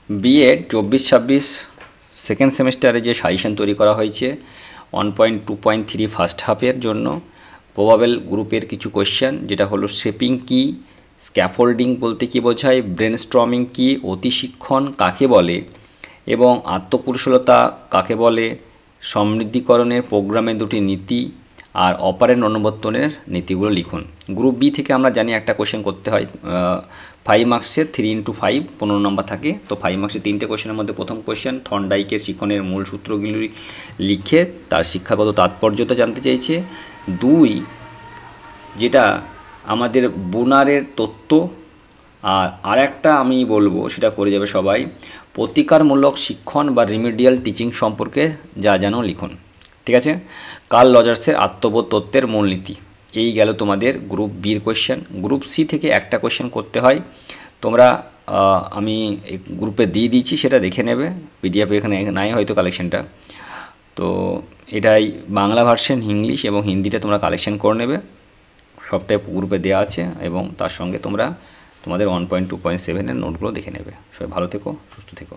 B Ed 24-26 second সেমিস্টারে যে suggestion তৈরি করা হয়েছে 1.2.3 ফার্স্ট হাফের জন্য প্রবাবেল গ্রুপের কিছু কোয়েশ্চেন, যেটা হলো শেপিং কি, স্ক্যাফোল্ডিং বলতে কী বোঝায়, ব্রেনস্টর্মিং কি, অতিশিক্ষণ কাকে বলে এবং আত্মকুশলতা কাকে বলে, সমৃদ্ধিকরণের প্রোগ্রামের দুটি নীতি আর অপারেন্ট অনুবর্তনের নীতিগুলো লিখুন। গ্রুপ বি থেকে আমরা জানি একটা কোশ্চেন করতে হয় 5 মার্কসের 3x5 15 নম্বর থাকে। তো 5 মার্কসের 3টে কোশ্চেনের মধ্যে প্রথম কোশ্চেন থর্নডাইকের শিক্ষণের মূল সূত্রগুলি লিখে তার শিক্ষাগত তাৎপর্যতা জানতে চাইছে। 2 যেটা আমাদের বুনারের তত্ত্ব, আর আরেকটা আমি বলবো সেটা করে যাবে সবাই, প্রতিকারমূলক শিক্ষণ বা রিমিডিয়াল টিচিং সম্পর্কে যা জানো লিখুন। ঠিক আছে, কার্ল রজার্সের আত্মবোধ তত্ত্বের মূলনীতি। এই গেল তোমাদের গ্রুপ বির কোয়েশ্চেন। গ্রুপ সি থেকে একটা কোয়েশ্চেন করতে হয়, তোমরা আমি গ্রুপে দিয়ে দিয়েছি, সেটা দেখে নেবে। পিডিএফ এখানে নাই হয়তো কালেকশনটা, তো এটাই বাংলা ভার্সন, ইংলিশ এবং হিন্দিটা তোমরা কালেকশন করে নেবে, সবটাই গ্রুপে দেওয়া আছে এবং তার সঙ্গে তোমরা তোমাদের 1.2.7 এর নোটগুলো দেখে নেবে। সবাই ভালো থেকো, সুস্থ থেকো।